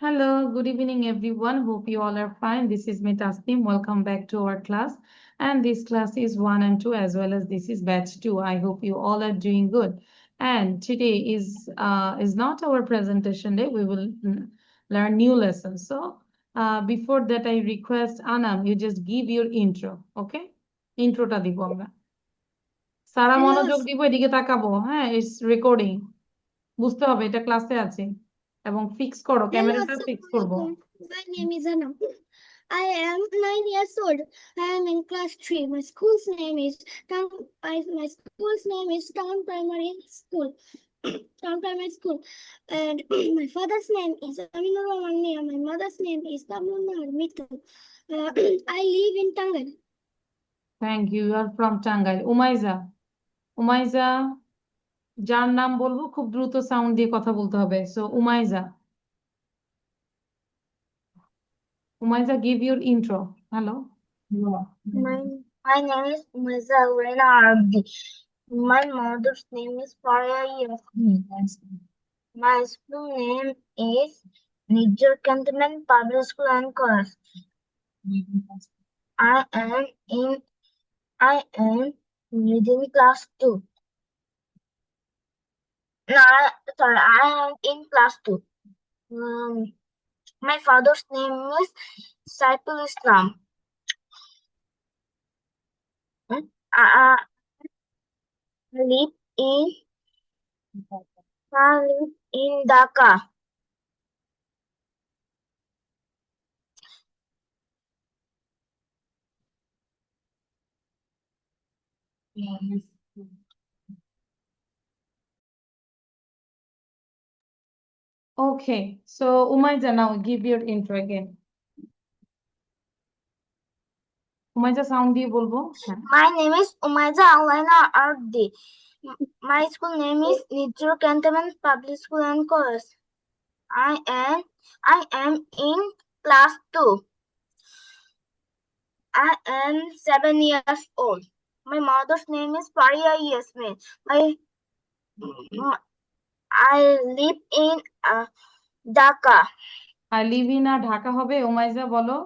Hello, good evening, everyone. Hope you all are fine. This is me, Tasneem. Welcome back to our class. And this class is 1 and 2, as well as this is batch 2. I hope you all are doing good. And today is not our presentation day. We will learn new lessons. So before that, I request Anam, you just give your intro. Okay? Introটা দিব আমরা। সারা মনোযোগ দিব, এদিকে তাকাবো। হ্যাঁ, it's recording. বুঝতে হবে এটা ক্লাসে আছে। এবং ফিক্স করো, ক্যামেরাটা ফিক্স করবো। My name is Anam. I am 9 years old. I am in class 3. My school's name is Town Primary School. Town Primary School. And my father's name is Aminur Rahman. My mother's name is Tamuna Mitu. I live in Tangal. Thank you, you are from Tangail. Umaiza, Umaiza যার নাম বলবো খুব দ্রুত sound দিয়ে কথা বলতে হবে। So Umaiza, Umaiza give your intro. Hello. My name is Umayza Urena Arabdi. My mother's name is Faria Yasmin. My school name is Nijjur Cantonment Public School and College. I am reading class 2. No, I am in class 2. My father's name is Saiful Islam. I live in Dhaka. Okay, so Umayja, now give your intro again. Umaiza sound দিয়ে বলবো। হ্যাঁ, My name is Umayza Alena Ardi. My school name is Nijjur Cantonment Public School and College. I am in class 2. I am 7 years old. My mother's name is Faria Yasmin. I live in Dhaka. I live in Dhaka হবে। উমাইজা বলো,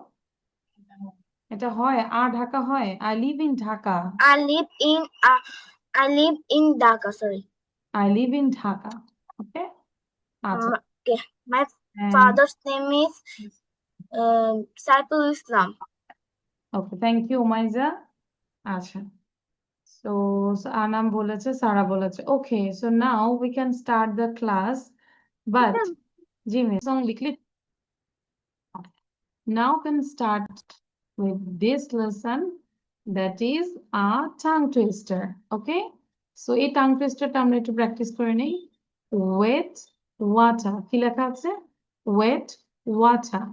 এটা হয় ঢাকা হয়। I live in Dhaka. I live in Dhaka. Sorry. I live in Dhaka. Okay, আচ্ছা। Okay. My father's name is Saiful Islam. Okay, thank you Umaiza. আচ্ছা, so Anam বলেছে, সারা বলেছে। ওকে, so now we can start the class, but জি miss সং লিখলে now can start with this lesson, that is a tongue twister. Okay, so এই tongue twisterটা আমরা একটু প্র্যাকটিস করে নেই। wet water, কি লেখা আছে? wet water,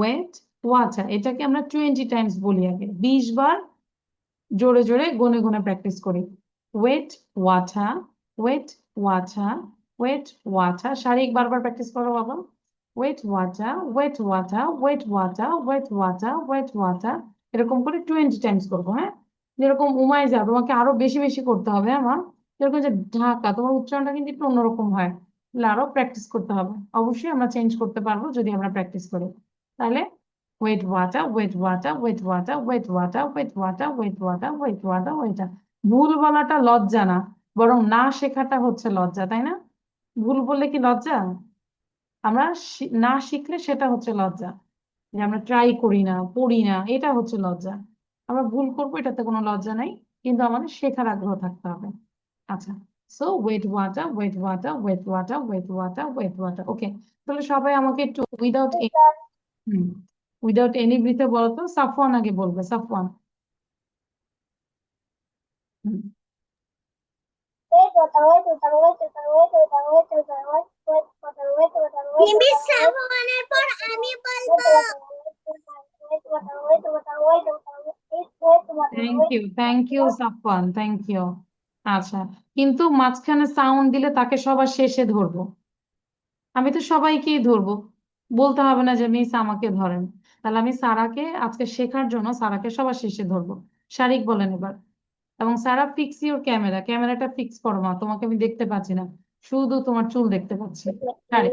wet water, এটাকে আমরা 20 টাইমস বলি, আগে 20 বার জোরে জোরে গুনে গুনে প্র্যাকটিস করি। Wet water, wet water, wet water. শারীরিক বারবার প্র্যাকটিস করো বাবা। Wet water, wet water, wet water, wet water, wet water, এরকম করে 20 টাইমস করবো। হ্যাঁ, যেরকম উমাইজা তোমাকে আরো বেশি বেশি করতে হবে। আমার যেরকম যে ঢাকা, তোমার উচ্চারণটা কিন্তু একটু অন্যরকম হয়, তাহলে আরো প্র্যাকটিস করতে হবে। অবশ্যই আমরা চেঞ্জ করতে পারবো যদি আমরা প্র্যাকটিস করি। তাহলে wet water, wet water, wet water, wet water, wet water, wet water, wet water, water. ভুল বলাটা লজ্জা না, বরং না শেখাটা হচ্ছে লজ্জা, তাই না? ভুল বললে কি লজ্জা? আমরা না শিখলে সেটা হচ্ছে লজ্জা, যে আমরা ট্রাই করি না, পড়ি না, এটা হচ্ছে লজ্জা। আমরা ভুল করবো, এটাতে কোনো লজ্জা নাই, কিন্তু আমাদের শেখার আগ্রহ থাকতে হবে। আচ্ছা, so wet water, wet water, wet water, wet water, wet water. Okay, তাহলে সবাই আমাকে একটু উইদাউট এনি ব্রিথে বলো তো। সাফওয়ান আগে বলবে, Safwan. Thank you Safwan, thank you. আচ্ছা, কিন্তু মাঝখানে সাউন্ড দিলে তাকে সবার শেষে ধরবো। আমি তো সবাইকেই ধরবো, বলতে হবে না যে মিস আমাকে ধরেন। তাহলে আমি সারাকে আজকে শেখার জন্য সারাকে সবার শেষে ধরবো। শারিক বলেন এবার। এবং সারা ফিক্স ইউর ক্যামেরা, ক্যামেরাটা ফিক্স করো, মা তোমাকে আমি দেখতে পাচ্ছি না। শুধু তোমার চুল দেখতে পাচ্ছি। Sharik,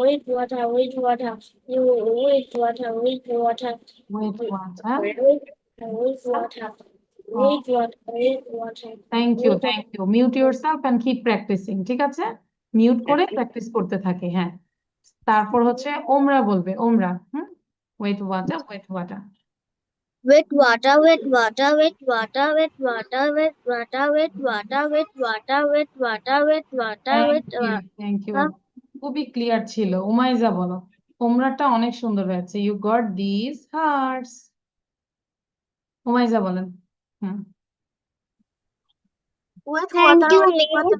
Wait water, wait water, you wait water, wait water, wet water. wait water, wait water, wait water, thank you, wait thank you. Mute yourself and keep practicing, ঠিক আছে? মিউট করে প্র্যাকটিস করতে থাকে, হ্যাঁ। তারপর হচ্ছে ওমরা বলবে, Omra. Wet water, wet water. Wet water, wet water, wet water, wet water, wet water, wet water, wet water, wet water, wet water, thank wet you, water. Thank you. খুবই ক্লিয়ার ছিল। উমাইজা বলো, ওমরাটা অনেক সুন্দর হয়েছে। You got this hearts. Umaiza বলেন। Hmm Wet Thank water, you, wet Miss. water,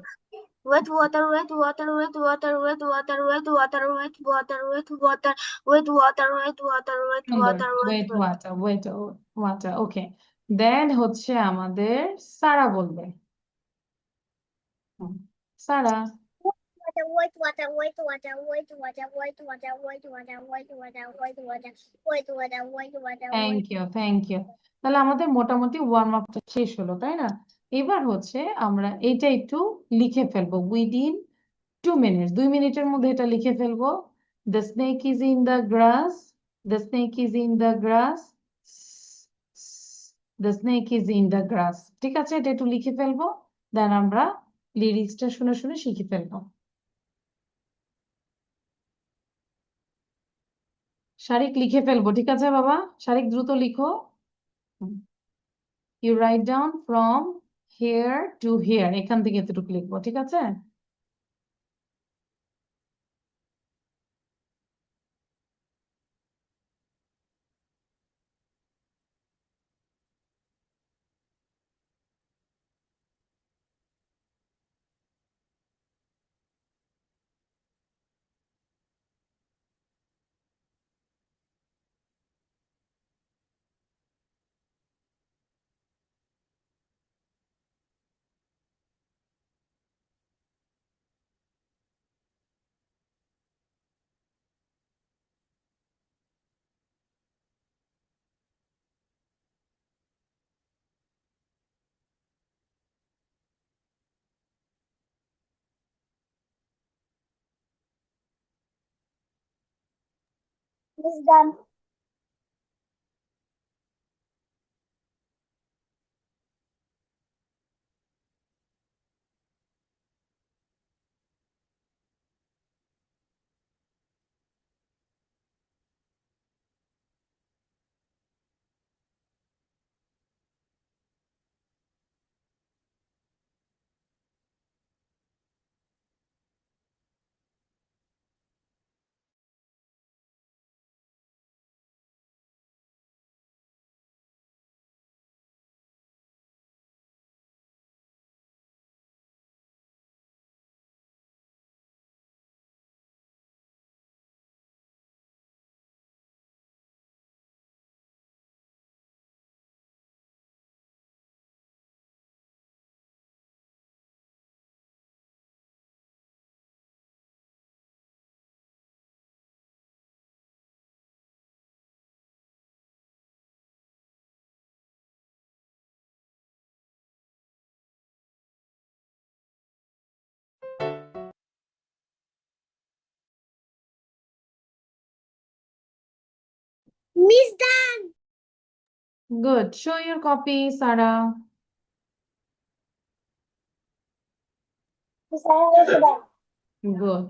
wet water, wet water, wet water, wet water, wet water, wet water, wet water, wet water, wet water, wet সুন্দর। water, wet wet water. Water, wet water, okay. Then হচ্ছে আমাদের সারা বলবে। হুম, Sara. Wait water, wait water, wait water, wait water, wait water, wait water, wait water, wait water, wait water, thank you, thank you. তাহলে আমাদের মোটামুটি worm আপটা শেষ হলো, তাই না? এবার হচ্ছে আমরা এইটা একটু লিখে ফেলবো উইদিন 2 মিনিট। 2 মিনিটের মধ্যে এটা লিখে ফেলবো। The snake is in the glass, the snake is in the glass, the snake is in the গ্রাস। ঠিক আছে, এটা একটু লিখে ফেলবো, দেন আমরা লিরিক্সটা শুনে শুনে শিখে ফেলবো। শারিক লিখে ফেলবো, ঠিক আছে বাবা? শারিক দ্রুত লিখো। You write down from here to here, এখান থেকে এতটুকু লিখবো, ঠিক আছে? Miss done. Miss done. Good. Show your copy, Sarah. Miss, I am also done. Good.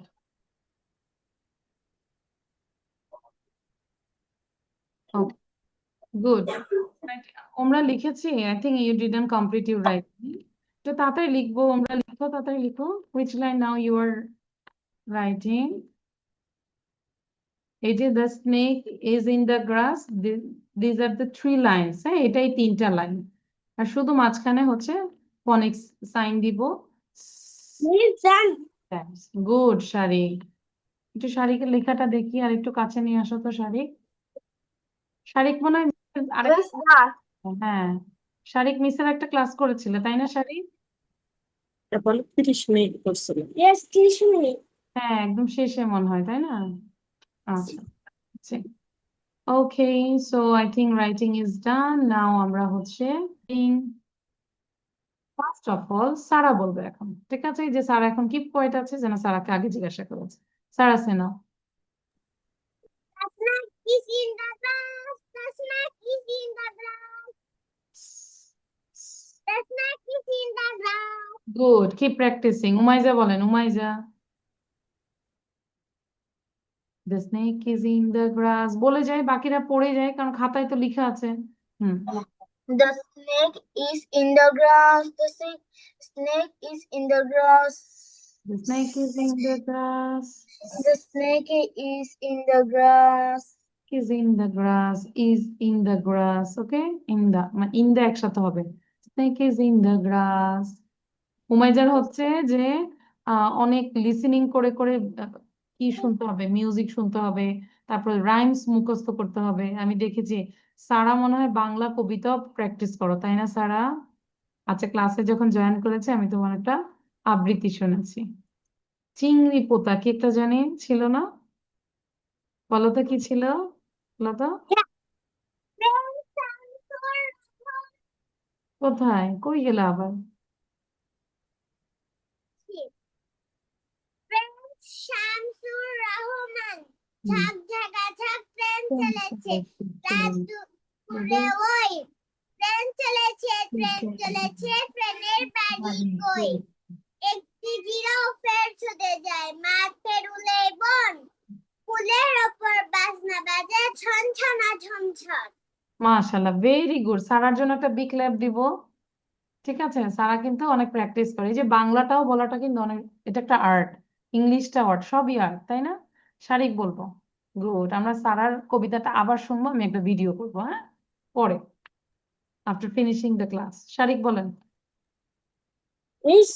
Okay. Good. আমরা লিখেছি, I think you didn't complete your writing. তো তাড়াতাড়ি লিখবো, আমরা লিখো, তাড়াতাড়ি লিখো। Which line now you are writing? এই যে the snake is in the grass, these are the 3 lines, হ্যাঁ, এটাই 3টা লাইন। আর শুধু মাঝখানে হচ্ছে ফনিক্স সাইন দিব। Miss done. গুড শারিক। একটু শারিকের লেখাটা দেখি, আর একটু কাছে নিয়ে আসো তো শারিক। শারিক মনে হয় আরেকটা, Miss done. হ্যাঁ, শারিক মিসের একটা ক্লাস করেছিল, তাই না শারিক? এটা বলো 30 মিনিট করছিল। Yes, 30 minutes. হ্যাঁ, একদম শেষে মনে হয়, তাই না? আচ্ছা, okay. So I think writing is done. Now আমরা হচ্ছে ফার্স্ট অফ অল সারা বলবে এখন, ঠিক আছে? এই যে সারা এখন কি পয়েন্ট আছে যেন সারাকে আগে জিজ্ঞাসা করেছে। সারা সেনা, The snack is in the glass. The snack is in the glass. The snack is in the glass. Good, keep practising. Umaiza বলেন, Umaiza. The snake is in the grass বলে যায়, বাকিরা পড়ে যায় কারণ খাতায় তো লেখা আছে। হুম, The snake is in the grass. The snake is in the grass. The snake is in the glass, The snake is in the grass. is in the grass, is in the grass, okay? In the মানে in the একসাথে হবে। Snake is in the grass। উমাইজার হচ্ছে যে অনেক listening করে করে কি শুনতে হবে, মিউজিক শুনতে হবে, তারপর রাইমস মুখস্থ করতে হবে। আমি দেখেছি সারা মনে হয় বাংলা কবিতাও প্র্যাকটিস করো, তাই না সারা? আচ্ছা, ক্লাসে যখন জয়েন করেছে আমি তোমার একটা আবৃত্তি শুনেছি। চিংড়ি পোতা কি একটা জানি ছিল না, বলো তো কি ছিল, বলো তো। কোথায়, কই গেলে আবার? শামসুর রহমান ঝাঁক ঝাঁকা ঝাঁক ট্রেন চলেছে রাত দুপুরে ওই ট্রেন চলেছে ট্রেনের বাড়ি কই একটি জিরাফের ছুটে যায় মাঠ পেরুলে বন ফুলের ওপর বাজনা বাজে ছন ছনা ঝমঝম। মাশাআল্লাহ, ভেরি গুড। সারার জন্য একটা বিগ ক্ল্যাপ দিব। ঠিক আছে, সারা কিন্তু অনেক প্র্যাকটিস করে। এই যে বাংলাটাও বলাটা কিন্তু অনেক, এটা একটা আর্ট, ইংলিশটা আর্ট, সবই আর্ট, তাই না? শারিক বলবো। গুড, আমরা সারার কবিতাটা আবার শুনবো, আমি একটা ভিডিও করবো, হ্যাঁ, পরে, আফটার ফিনিশিং দ্য ক্লাস। শারিক বলেন। Is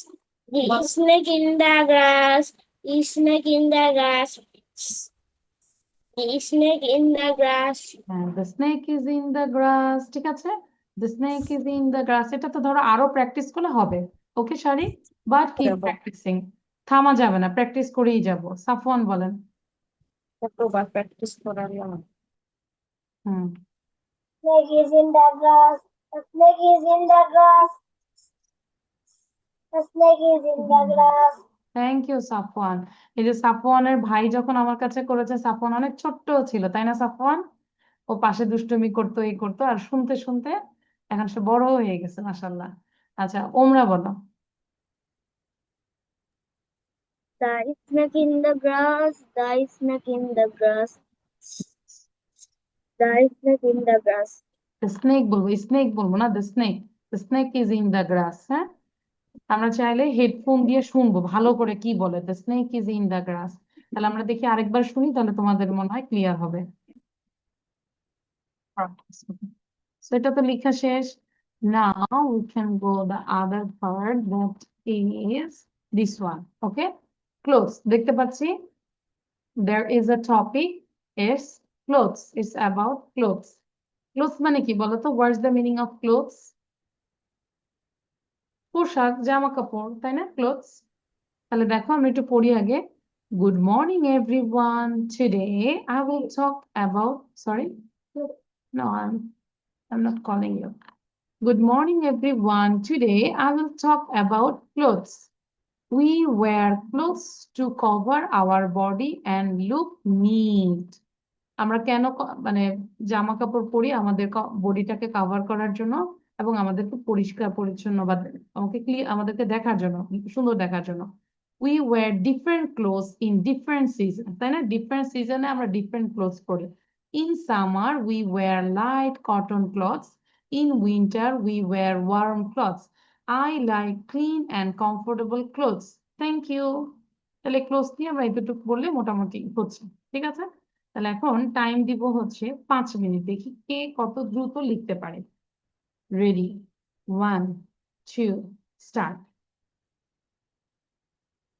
the snake in the grass? Is snake in the grass? The snake in the grass. The snake is in the গ্রাস, ঠিক আছে। The snake is in the গ্রাস, এটা তো ধরো আরো প্র্যাকটিস করলে হবে। ওকে শারিক, but keep practising, থামা যাবে না, প্র্যাকটিস করেই যাব। সাফওয়ান বলেন। কতবার প্র্যাকটিস করালাম। হুম, Snake is in the grass. The snake is in the grass. The snake is in the grass. Thank you Safwan. এই যে সাফওয়ানের ভাই যখন আমার কাছে করেছে, সাফওয়ান অনেক ছোট্ট ছিল, তাই না সাফওয়ান? ও পাশে দুষ্টুমি করতো, এই করতো, আর শুনতে শুনতে এখন সে বড় হয়ে গেছে, মাশাল্লাহ। আচ্ছা, ওমরা বলো। The snake in the grass. The snake in the grass. The snake in the grass. Snake বলবো, স্নেক বলবো না, the snake. The snake is in the গ্রাস, হ্যাঁ। আমরা চাইলে হেডফোন দিয়ে শুনবো ভালো করে কি বলে, the snake is in the গ্রাস। তাহলে আমরা দেখি আরেকবার শুনি, তাহলে তোমাদের মনে হয় ক্লিয়ার হবে। So এটা তো লেখা শেষ। Now we can go the other part, that is this one. Okay, clothes দেখতে পাচ্ছি, there is a topic, it's clothes, it's about clothes. Clothes মানে কি বলো তো, what's the meaning of clothes? পোশাক, জামা কাপড়, তাই না, ক্লোথস। তাহলে দেখো আমি একটু পড়ি আগে। Good morning everyone, today I will talk about, sorry, no, I'm not calling you. Good morning everyone, today I will talk about clothes. We wear clothes to cover our body and look neat. আমরা কেন মানে জামা কাপড় পরি? আমাদের বডিটাকে cover করার জন্য এবং আমাদেরকে পরিষ্কার পরিচ্ছন্ন বা আমাদেরকে দেখার জন্য, সুন্দর দেখার জন্য। We wear different clothes in different season, তাই না? ডিফারেন্ট সিজনে আমরা ডিফারেন্ট ক্লোথস পরি। In summer we wear light cotton clothes. In winter we wear warm clothes. I like clean and comfortable clothes. Thank you. তাহলে clothes নিয়ে আমরা এতটুকু বললে মোটামুটি হচ্ছে, ঠিক আছে। তাহলে এখন টাইম দিব হচ্ছে 5 মিনিট, দেখি কে কত দ্রুত লিখতে পারে। Ready, 1 2 start.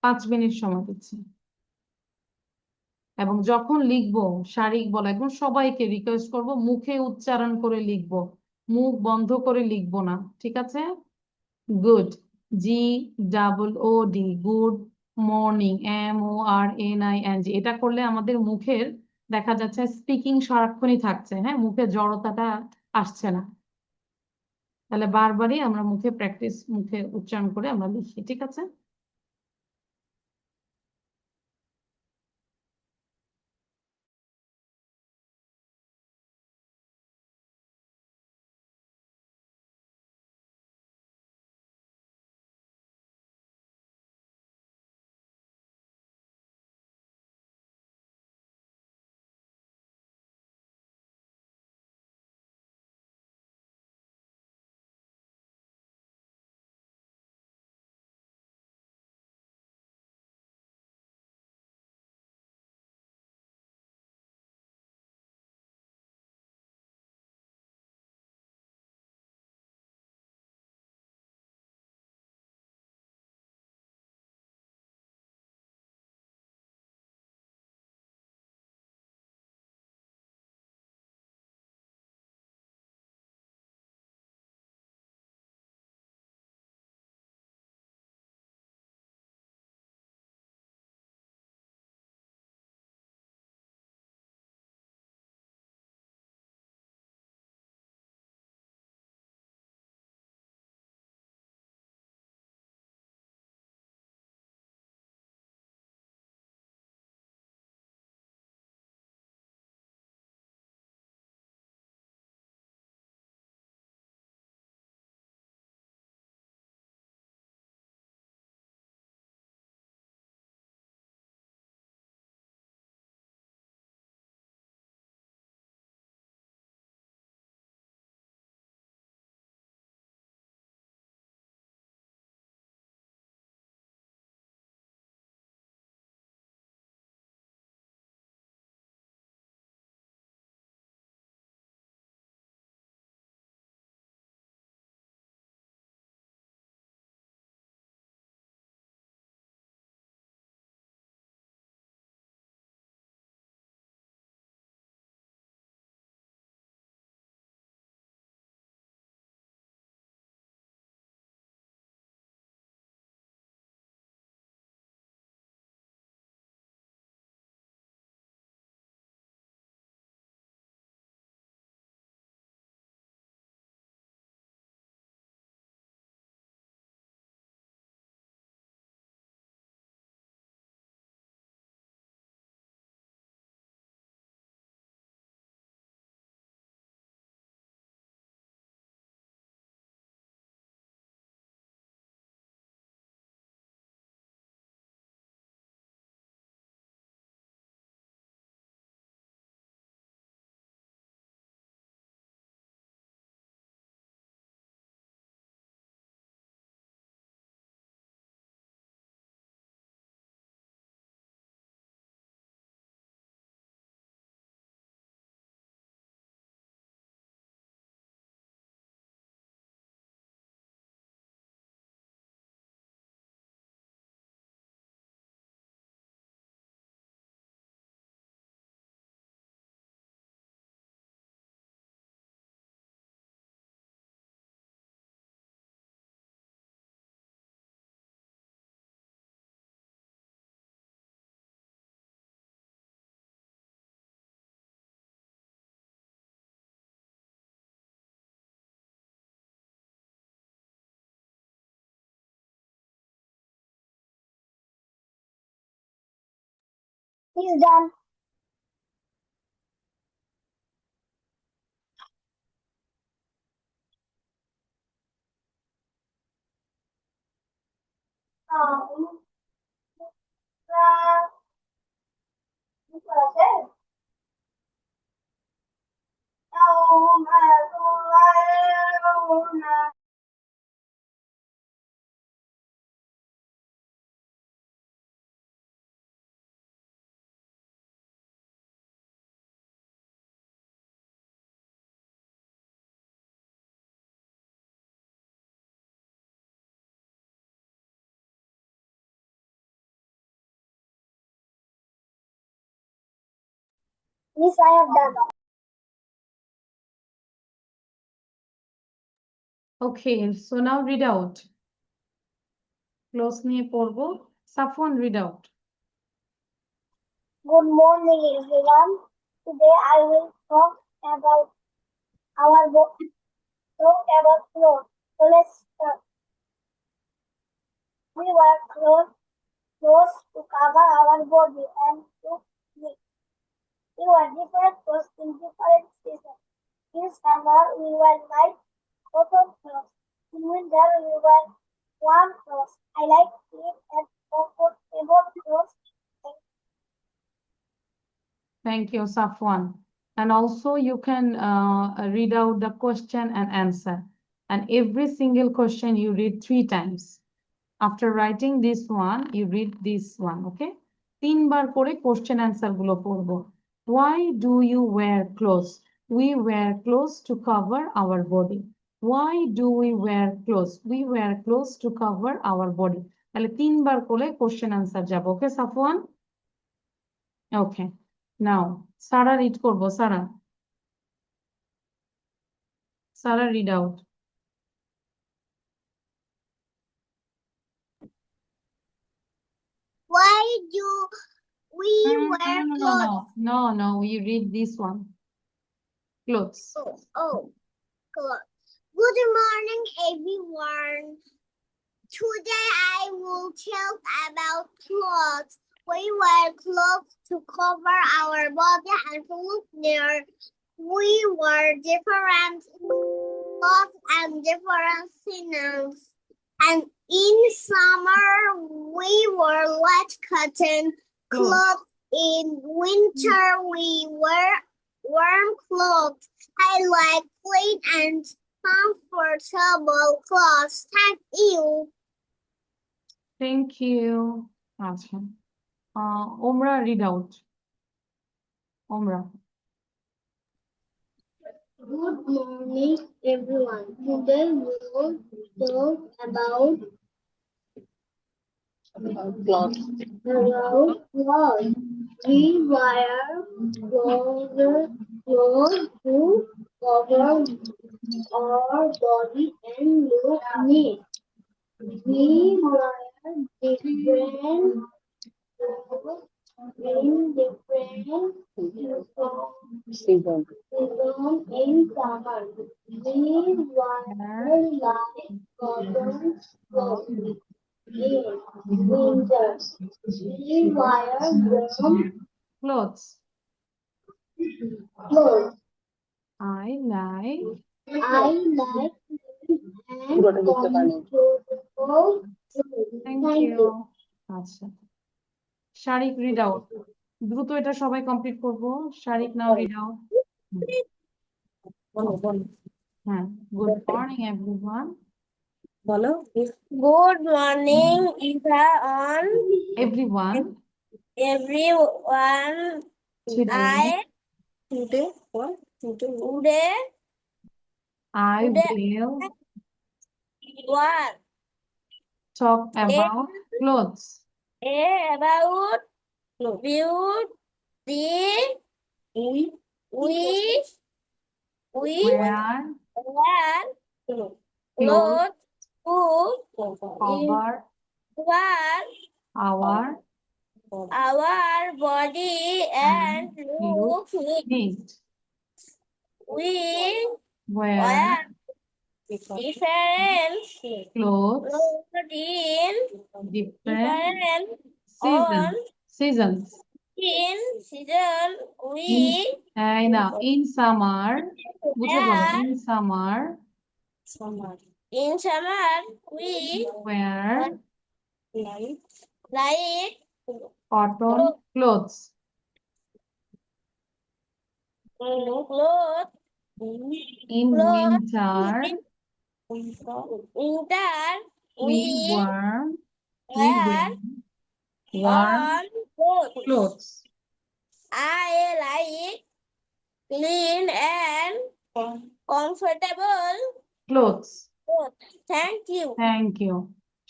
5 মিনিট সময় দিচ্ছি। এবং যখন লিখবো শারিক বলো, একদম সবাইকে রিকোয়েস্ট করব মুখে উচ্চারণ করে লিখবো, মুখ বন্ধ করে লিখবো না, ঠিক আছে? Good, GOOD, good morning, MORNING, এটা করলে আমাদের মুখের দেখা যাচ্ছে স্পিকিং সারাক্ষণই থাকছে, হ্যাঁ, মুখে জড়তাটা আসছে না। তাহলে বারবারই আমরা মুখে উচ্চারণ করে আমরা লিখি, ঠিক আছে? He's done. Yes, I have done. Okay, so now read out. Close নিয়ে পড়বো। Safwan, read out. Good morning, everyone. Today I will talk about our talk about clothes. So let's start. We wear clothes to cover our body and to sleep. We wear different clothes in different seasons. In summer, we wear light cotton clothes. In winter, we wear warm clothes. I like clean and comfortable clothes. Thank you, Safwan. And also you can read out the question and answer. And every single question you read 3 times. After writing this one, you read this one, okay? 3 বার করে question answer গুলো পড়বো। Why do you wear clothes? We wear clothes to cover our body. Why do we wear clothes? We wear clothes to cover our body. তাহলে 3 বার করে question answer যাবো, okay, Safwan? Okay. Now, Sarah read করবো, Sarah. Sarah read out. Why do we wear No, clothes? no, you read this one. Clothes. Clothes. Good morning, everyone. Today I will tell about clothes. We wear clothes to cover our body and to look near. We wear different clothes and different seasons. And in summer, we wear light cotton clothes. In winter, we wear warm clothes. I like clean and comfortable clothes. Thank you. Thank you. আচ্ছা। Omra read out. Omra. Good morning, everyone. Today we will talk about clothes. We wear clothes to cover our body and look neat. We wear different clothes in different seasons. In summer, we wear light cotton clothes. In winter, we wear warm Clothes. clothes. I like and comfortable. Thank you. আচ্ছা। শারিক read out. দ্রুত এটা সবাই complete করবো। শারিক নাও read out. হ্যাঁ, good morning everyone. বলো Good morning, everyone. Everyone. Today, today what today today I will what? talk about clothes. About beauty. We Wear wear clothes clothes to cover cover our body and look neat. neat. We Wear different clothes in different on seasons. in season. We এই না, in summer, বুঝে বলো, in summer, in summer we wear like cotton clothes. clothes. In winter, we wear wear warm clothes. clothes. I like clean and comfortable Clothes. clothes. Thank you. Thank you.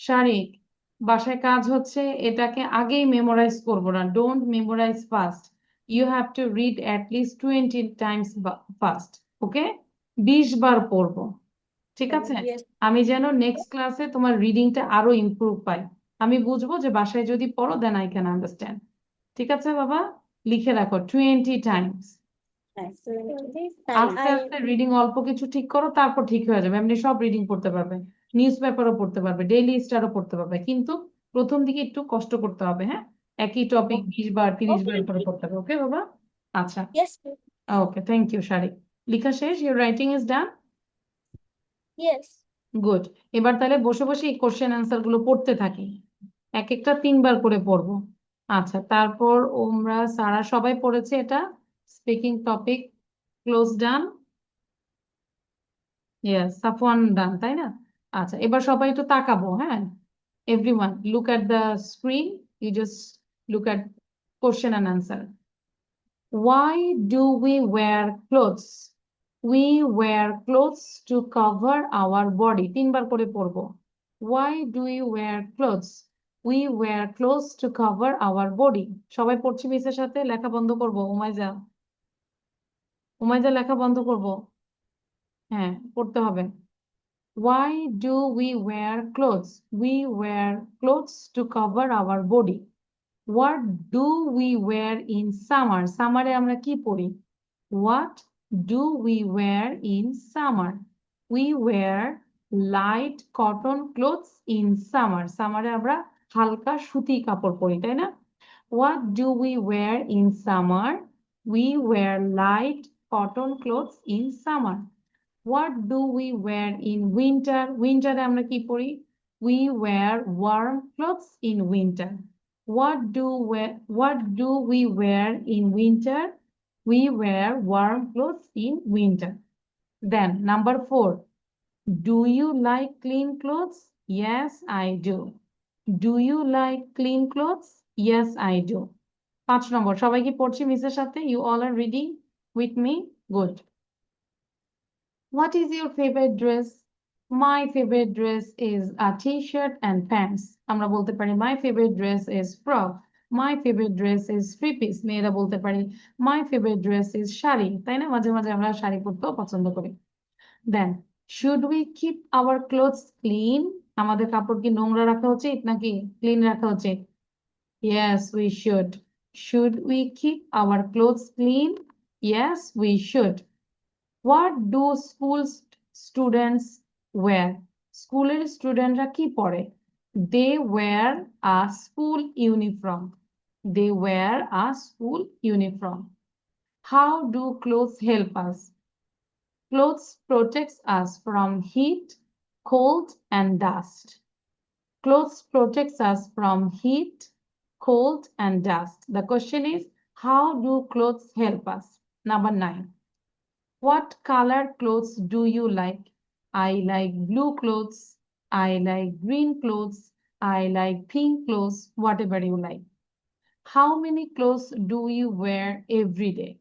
শারিক, বাসায় কাজ হচ্ছে, এটাকে আগেই memorise করবো না। Don't memorize fast. You have to read at least 20 times fast. Okay? 20 বার পড়বো। ঠিক আছে? আমি যেন নেক্সট ক্লাসে তোমার রিডিংটা আরো ইমপ্রুভ পাই। আমি বুঝবো যে বাসায় যদি পড়ো দেন আই ক্যান আন্ডারস্ট্যান্ড। ঠিক আছে বাবা? লিখে রাখো 20 times. আস্তে আস্তে রিডিং অল্প কিছু ঠিক করো, তারপর ঠিক হয়ে যাবে। এমনি সব রিডিং পড়তে পারবে, নিউজ পেপারও পড়তে পারবে, ডেইলি স্টারও পড়তে পারবে, কিন্তু প্রথম দিকে একটু কষ্ট করতে হবে। হ্যাঁ, একই টপিক 20 বার 30 বার করে পড়তে হবে। ওকে বাবা? আচ্ছা, Yes, ma'am. Okay, thank you Shariq. লেখা শেষ? Your writing is done? Yes. Good. এবার তাহলে বসে বসে এই কোশ্চেন অ্যান্সার গুলো পড়তে থাকি, এক একটা 3 বার করে পড়বো। আচ্ছা, তারপর ওমরা সারা সবাই পড়েছে এটা, speaking topic close done. Yes, Safwan done, তাই না? আচ্ছা, এবার সবাই একটু তাকাবো। হ্যাঁ, everyone look at the screen, you just look at question and answer. Why do we wear clothes? We wear clothes to cover our body. 3 বার করে পড়বো। Why do we wear clothes? We wear clothes to cover our body. সবাই পড়ছি মিসের সাথে, লেখা বন্ধ করবো। উমাইজা, উমাইজা লেখা বন্ধ করবো। হ্যাঁ, পড়তে হবে। Why do we wear clothes? We wear clothes to cover our body. What do we wear in summer? Summer এ আমরা কি পরি? What do we wear in summer? We wear light cotton clothes in summer. Summer এ আমরা হালকা সুতি কাপড় পরি, তাই না? What do we wear in summer? We wear light cotton clothes in summer. What do we wear in winter? Winter এ আমরা কি পরি? We wear warm clothes in winter. What do we wear in winter? We wear warm clothes in winter. Then number 4. Do you like clean clothes? Yes, I do. Do you like clean clothes? Yes, I do. 5 নম্বর, সবাই কি পড়ছি মিসের সাথে? You all are reading with me? Good. What is your favorite dress? My favorite dress is a t-shirt and pants. আমরা বলতে পারি my favorite dress is frock. My favorite dress is three piece. মেয়েরা বলতে পারি my favorite dress is sari, তাই না? মাঝে মাঝে আমরা শাড়ি পরতেও পছন্দ করি। Then, should we keep our clothes clean? আমাদের কাপড় কি নোংরা রাখা উচিত নাকি ক্লিন রাখা উচিত? Yes, we should. Should we keep our clothes clean? Yes, we should. What do students wear? স্কুলের স্টুডেন্টরা কি পরে? They wear a school uniform. They wear a school uniform. How do clothes help us? Clothes protects us from heat, cold, and dust. Clothes protects us from heat, cold, and dust. The question is, how do clothes help us? Number 9. What color clothes do you like? I like blue clothes. I like green clothes. I like pink clothes. Whatever you like. How many clothes do you wear every day?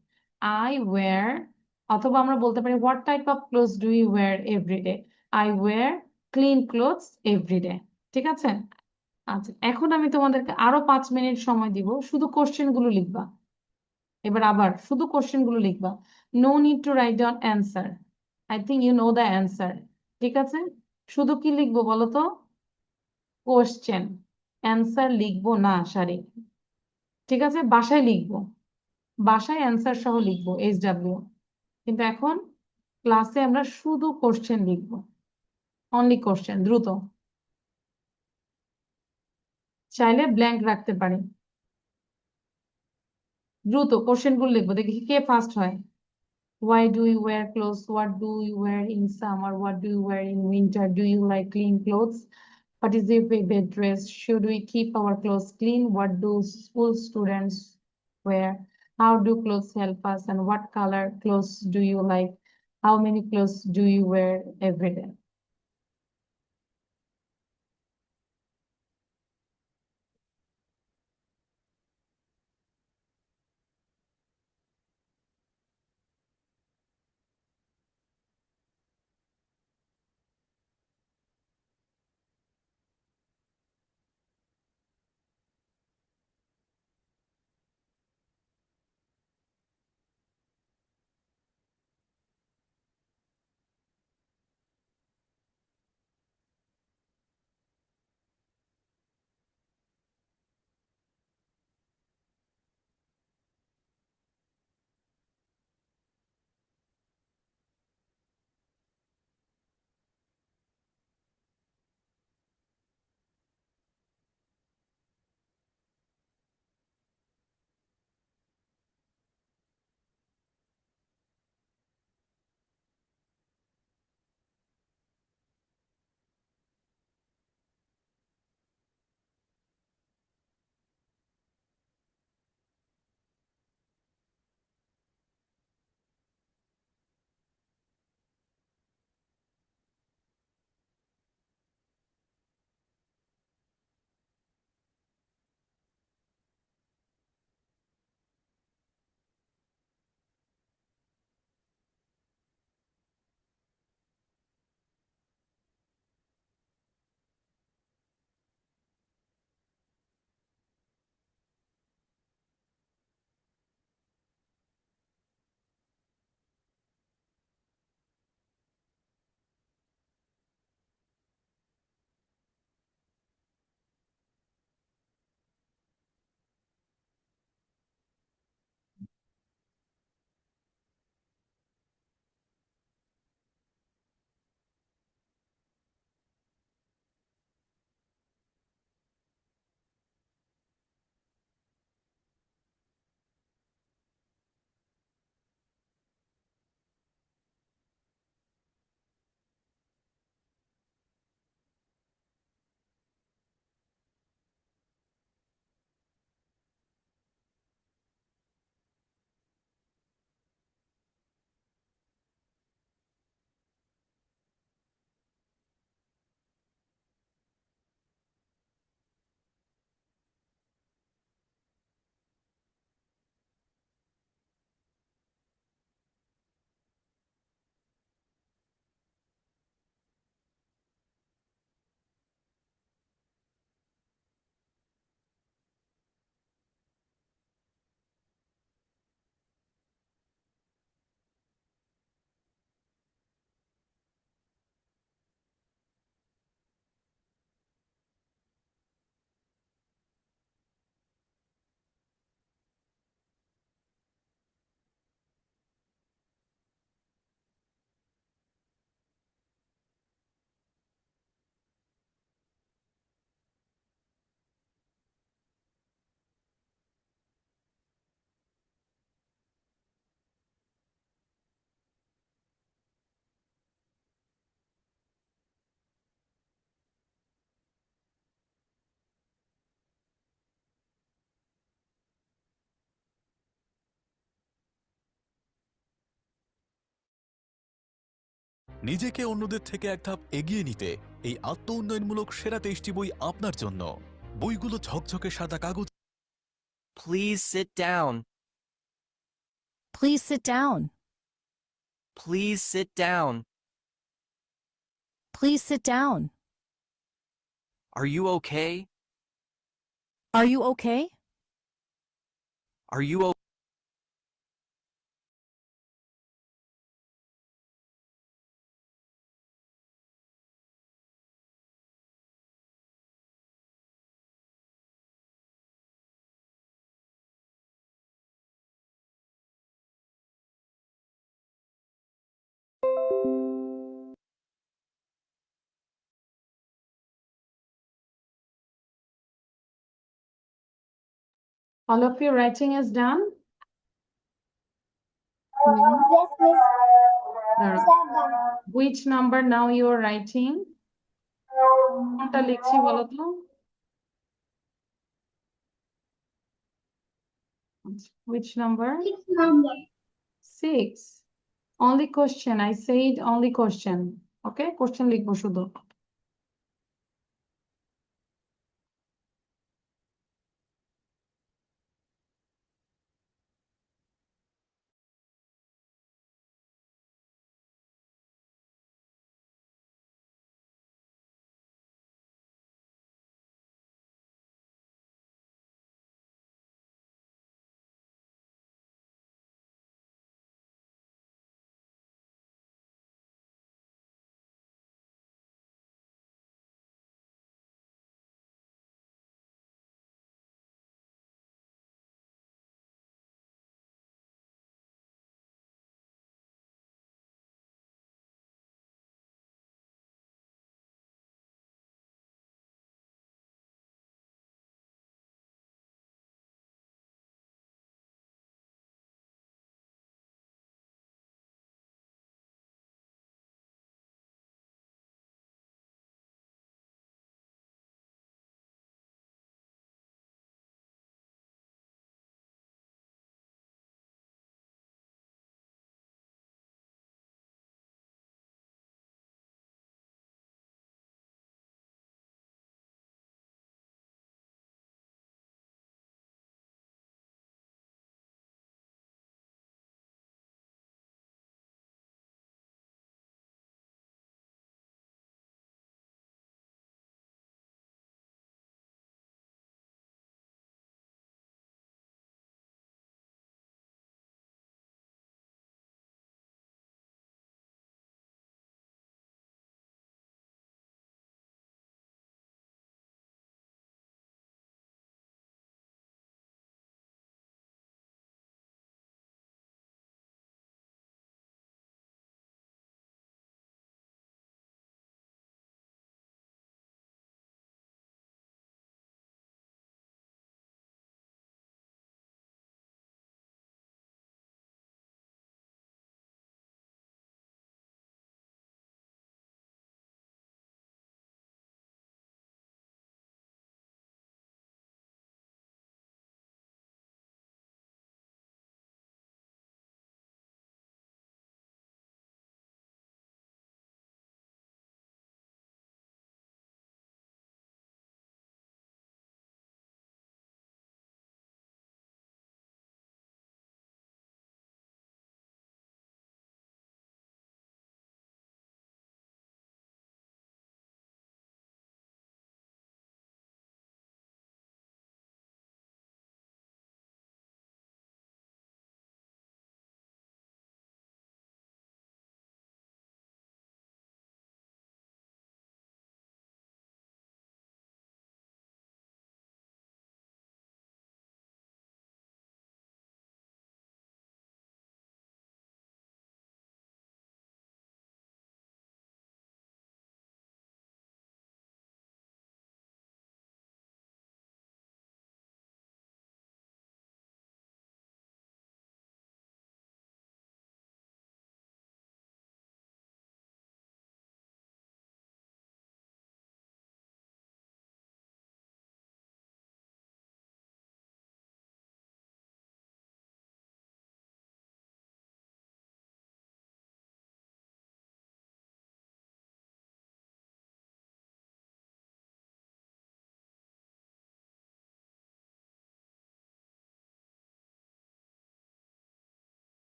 I wear, অথবা আমরা বলতে পারি what type of clothes do you wear every day? I wear clean clothes every day. ঠিক আছে? আচ্ছা, এখন আমি তোমাদেরকে আরো 5 মিনিট সময় দিব, শুধু কোশ্চেন গুলো লিখবা। এবার আবার শুধু কোশ্চেন গুলো লিখবা। No need to write down answer. I think you know the answer. ঠিক আছে, শুধু কি লিখবো বলো তো? কোশ্চেন, অ্যান্সার লিখবো না শারি। ঠিক আছে, বাসায় লিখবো, বাসায় অ্যান্সার সহ লিখবো SW। কিন্তু এখন ক্লাসে আমরা শুধু কোশ্চেন লিখবো, অনলি কোশ্চেন। দ্রুত, চাইলে ব্ল্যাঙ্ক রাখতে পারি। দ্রুত কোশ্চেন গুলো লিখবো, দেখি কে ফার্স্ট হয়। Why do you wear clothes? What do you wear in summer? What do you wear in winter? Do you like clean clothes? What is your favorite dress? Should we keep our clothes clean? What do school students wear? How do clothes help us? And what color clothes do you like? How many clothes do you wear every day? নিজেকে অন্যদের থেকে এক ধাপ এগিয়ে নিতে এই আত্ম উন্নয়নমূলক সেরা 23টি বই আপনার জন্য। বইগুলো ঝকঝকে সাদা কাগজ। Please sit down. Please sit down. Please sit down. Please sit down. Are you okay? Are you okay? Are you okay? All of your writing is done? Yes, Miss. Alright. Seven. Which number now you are writing? কোনটা লিখছি বলো তো? Which number? Six number. 6. Only question. I said only question. Okay? Question লিখবো শুধু।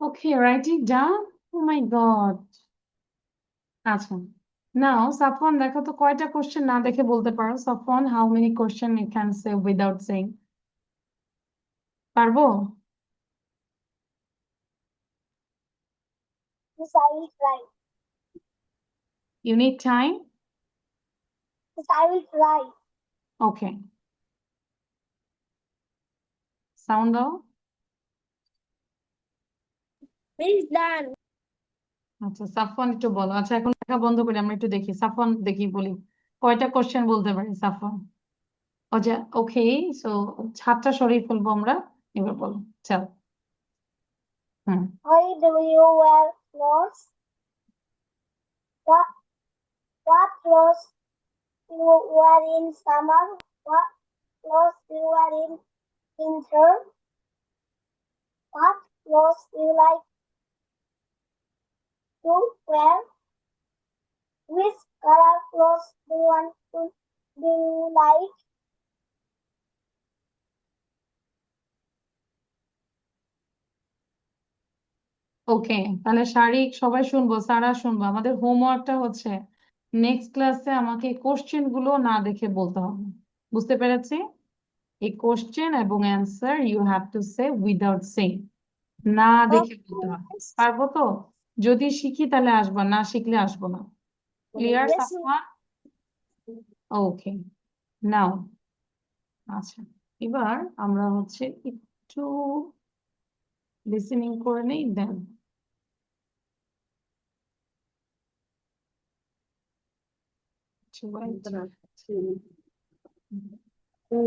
Okay, write it down. Oh my God. আচ্ছা। Now, Safwan, দেখো তো কয়টা কোশ্চেন না দেখে বলতে পারো? Safwan, how many question you can say without saying? পারবো? Yes, I will try. You need time? Yes, I will try. Okay. Sound দাও। Please done. আচ্ছা, সাফওয়ান একটু বলো। আচ্ছা, এখন লেখা বন্ধ করি, আমরা একটু দেখি। সাফওয়ান দেখি বলি কয়টা কোশ্চেন বলতে পারি সাফওয়ান। আচ্ছা, ওকে, সো ছাদটা সরিয়ে ফেলবো আমরা। এবার বলো, চল। হুম। Why do you wear clothes? What clothes you wear in summer? What clothes you wear in winter? What clothes you like to wear? Which color clothes do you like? ওকে, তাহলে শারিক সবাই শুনবো, সারা শুনবো। আমাদের হোমওয়ার্কটা হচ্ছে নেক্সট ক্লাসে আমাকে কোশ্চেন গুলো না দেখে বলতে হবে। বুঝতে পেরেছি? এই কোশ্চেন এবং answer you have to say without saying, না দেখে বলতে হবে। পারবো তো? যদি শিখি তাহলে আসবা, না শিখলে আসবো না। Clear Yes, Safwan? Okay, now. আচ্ছা, এবার আমরা হচ্ছে একটু লিসেনিং করে নেই, দেন Who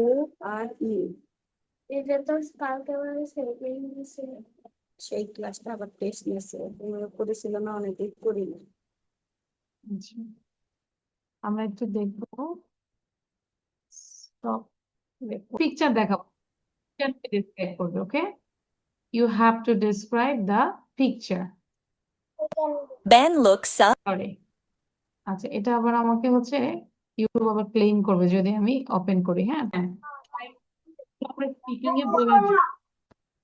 are you? এটা তো কালকে বলেছে সেই ক্লাসটা আবার টেস্ট নিয়েছে, করেছিল না, অনেকেই করিনি। আচ্ছা, আমরা একটু দেখবো। স্টপ, পিকচার দেখাবো, ডিসক্রাইব করবে। Okay, you have to describe the picture. Ben looks up. Sorry, আচ্ছা, এটা আবার আমাকে হচ্ছে ইউটিউব আবার ক্লেম করবে যদি আমি ওপেন করি। হ্যাঁ, স্পিকিং এ বলে দিই।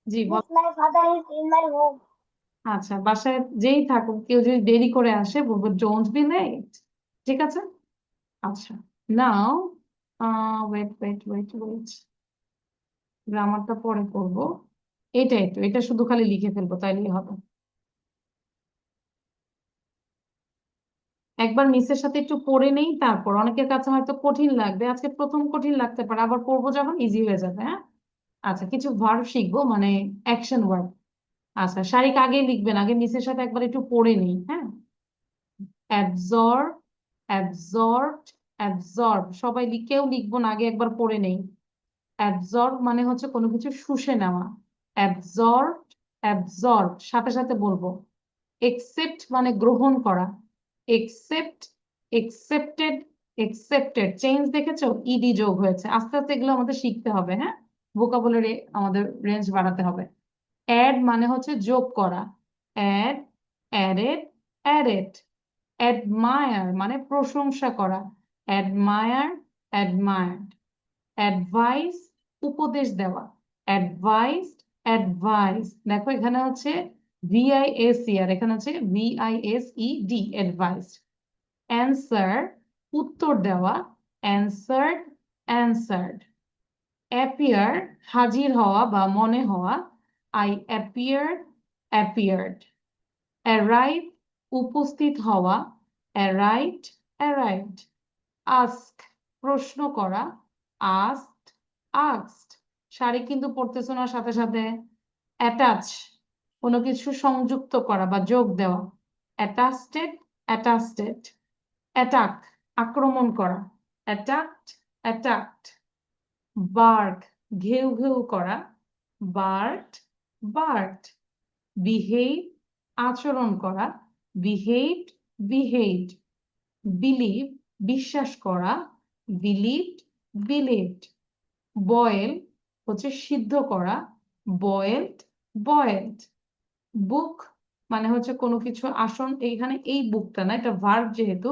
জি, বল। my father is in my home. আচ্ছা, বাসায় যেই থাকুক, কেউ যদি দেরি করে আসে বলবো ডোন্ট বি লেট। ঠিক আছে? আচ্ছা, নাও ওয়েট ওয়েট ওয়েট ওয়েট, গ্রামারটা পরে করব। এটাই তো, এটা শুধু খালি লিখে ফেলবো, তাইলেই হবে। একবার মিসের সাথে একটু পড়ে নেই, তারপর অনেকের কাছে হয়তো কঠিন লাগবে, আজকে প্রথম কঠিন লাগতে পারে, আবার পড়বো যখন ইজি হয়ে যাবে। হ্যাঁ, আচ্ছা, কিছু ভার্ব শিখবো, মানে অ্যাকশন ওয়ার্ড। আচ্ছা, শারিক আগে লিখবেন, আগে মিসের সাথে একবার একটু পড়ে নেই। হ্যাঁ, অ্যাবজর্ব, অ্যাবজর্বড, অ্যাবজর্ব, সবাই কেউ লিখবো না, আগে একবার পড়ে নেই। অ্যাবজর্ব মানে হচ্ছে কোনো কিছু শুষে নেওয়া। অ্যাবজর্ব, অ্যাবজর্ব, সাথে সাথে বলবো। একসেপ্ট মানে গ্রহণ করা। একসেপ্ট, একসেপ্টেড, একসেপ্টেড, চেঞ্জ দেখেছো? ইডি যোগ হয়েছে। আস্তে আস্তে এগুলো আমাদের শিখতে হবে। হ্যাঁ, ভোকাবুলারি আমাদের রেঞ্জ বাড়াতে হবে। অ্যাড মানে হচ্ছে যোগ করা। Add, added, added. অ্যাডমায়ার মানে প্রশংসা করা। Admire, admired. অ্যাডভাইস উপদেশ দেওয়া। Advised, advice. দেখো এখানে হচ্ছে ভিআইএসই আর এখানে হচ্ছে ভিআইএসইডি, অ্যাডভাইসড। অ্যান্সার উত্তর দেওয়া। Answered, answered. অ্যাপিয়ার হাজির হওয়া বা মনে হওয়া। I appeared, appeared. অ্যারাইভ উপস্থিত হওয়া। Arrived, arrived. আস্ক প্রশ্ন করা। Asked, asked. শারিক কিন্তু পড়তেছো না সাথে সাথে। অ্যাটাচ কোনো কিছু সংযুক্ত করা বা যোগ দেওয়া। Attested, attested. অ্যাটাক আক্রমণ করা। Attacked, attacked. বার্ক ঘেউ ঘেউ করা। Barked, barked. বিহেভ আচরণ করা। Behaved, behaved. বিলিভ বিশ্বাস করা। Believed, believed. বয়েল হচ্ছে সিদ্ধ করা। Boiled, boiled. বুক মানে হচ্ছে কোনো কিছু আসন, এইখানে এই বুকটা না, এটা ভার্ব যেহেতু।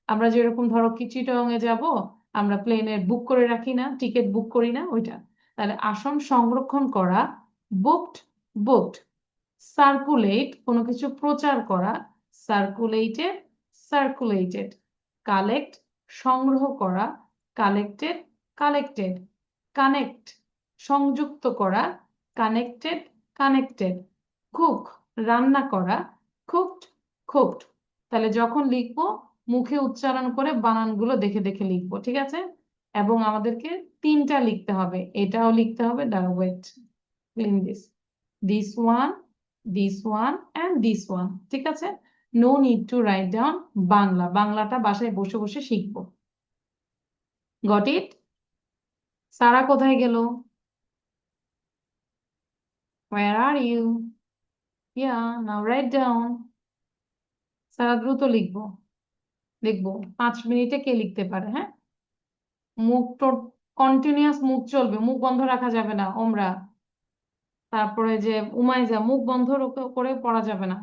আমরা যেরকম ধরো কি চিটাগাং এ যাব, আমরা প্লেনের বুক করে রাখি না, টিকিট বুক করি না, ওইটা। তাহলে আসন সংরক্ষণ করা। Booked, booked. সার্কুলেট কোনো কিছু প্রচার করা, সার্কুলেটেড, সার্কুলেটেড। কালেক্ট সংগ্রহ করা, কালেক্টেড, কালেক্টেড। কানেক্ট সংযুক্ত করা, কানেক্টেড, কানেক্টেড। কুক রান্না করা, কুকড, কুকড। তাহলে যখন লিখবো মুখে উচ্চারণ করে বানানগুলো দেখে দেখে লিখবো, ঠিক আছে? এবং আমাদেরকে তিনটা লিখতে হবে, এটাও লিখতে হবে। দাঁড়া, wait, clean this one, this one and this one, ঠিক আছে? No need to write down. Bangla, বাংলাটা বাসায় বসে বসে শিখবো। Got it? সারা কোথায় গেল? Where are you? Yeah, now write down. সারা দ্রুত লিখবো, দেখবো 5 মিনিটে কে লিখতে পারে। হ্যাঁ, মুখ তো কন্টিনিউয়াস মুখ চলবে, মুখ বন্ধ রাখা যাবে না। ওমরা, তারপরে যে উমাইজা, মুখ বন্ধ করে পড়া যাবে না।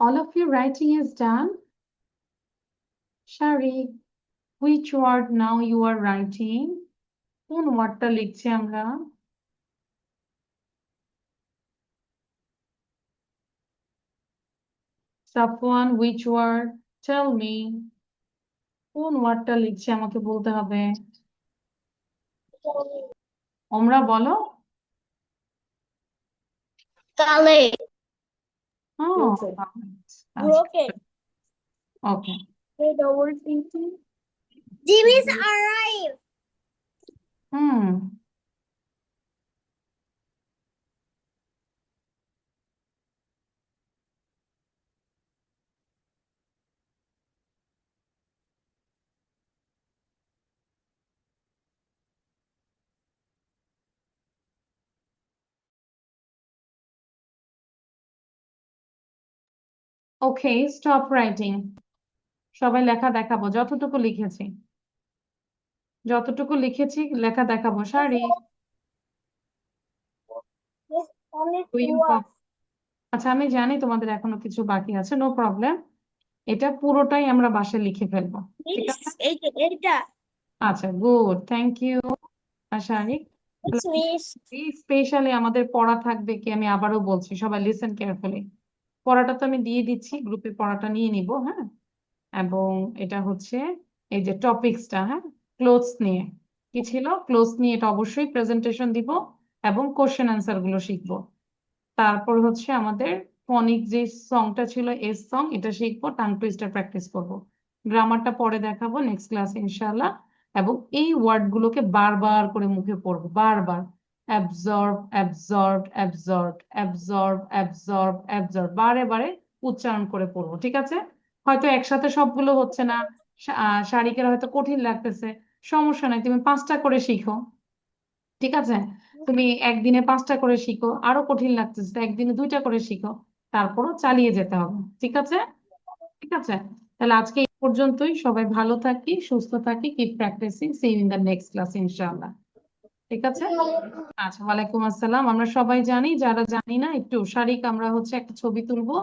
All of your writing is done. Shari, which word now you are writing? কোন ওয়ার্ডটা লিখছি আমরা? Safwan, which word? Tell me. কোন ওয়ার্ডটা লিখছি আমাকে বলতে হবে। ওমরা বলো। Color. Oh, Okay. Broken. okay. Jim is arrived. Okay, stop writing. সবাই লেখা দেখাবো যতটুকু লিখেছি লেখা দেখাবো। Shari, Yes, only do two you words. আচ্ছা আমি জানি তোমাদের এখনো কিছু বাকি আছে, নো প্রবলেম। এটা পুরোটাই আমরা বাসায় লিখে ফেলবো, ঠিক আছে? এইটা আচ্ছা, good, thank you Sharik. Miss specially আমাদের পড়া থাকবে কি, আমি আবারও বলছি, সবাই লিসেন কেয়ারফুলি। পড়াটা তো আমি দিয়ে দিচ্ছি, গ্রুপে পড়াটা নিয়ে নিব, হ্যাঁ। এবং এটা হচ্ছে এই যে টপিকসটা, হ্যাঁ, ক্লোথস নিয়ে। কি ছিল? ক্লোথস নিয়ে, এটা অবশ্যই প্রেজেন্টেশন দিব এবং কোশ্চেন অ্যান্সার গুলো শিখবো। তারপর হচ্ছে আমাদের ফনিক যে সংটা ছিল, এস সং, এটা শিখবো, টাং টুইস্টার প্র্যাকটিস করবো। গ্রামারটা পরে দেখাবো নেক্সট ক্লাসে ইনশাআল্লাহ। এবং এই ওয়ার্ড গুলোকে বারবার করে মুখে পড়বো, বারবার। Absorb, absorb, absorb, absorb, absorb, absorb, বারে বারে উচ্চারণ করে পড়বো, ঠিক আছে? হয়তো একসাথে সবগুলো হচ্ছে না, শারিকের হয়তো কঠিন লাগতেছে, সমস্যা নাই, তুমি 5টা করে শিখো, ঠিক আছে? তুমি একদিনে 5টা করে শিখো, আরো কঠিন লাগতেছে তো একদিনে 2টা করে শিখো, তারপরও চালিয়ে যেতে হবে, ঠিক আছে? ঠিক আছে, তাহলে আজকে এই পর্যন্তই। সবাই ভালো থাকি, সুস্থ থাকি, keep practicing, see you in the next class ইনশাআল্লাহ, ঠিক আছে? আচ্ছা, ওয়ালাইকুম আসসালাম। আমরা সবাই জানি, যারা জানি না একটু শারিক, আমরা হচ্ছে একটা ছবি তুলবো,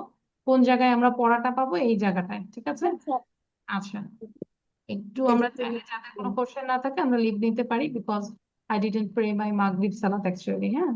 কোন জায়গায় আমরা পড়াটা পাবো, এই জায়গাটায়, ঠিক আছে? আচ্ছা, একটু আমরা চাইলে যাদের কোনো কোশ্চেন না থাকে আমরা লিভ নিতে পারি, because I didn't pray my Maghrib Salat actually, হ্যাঁ।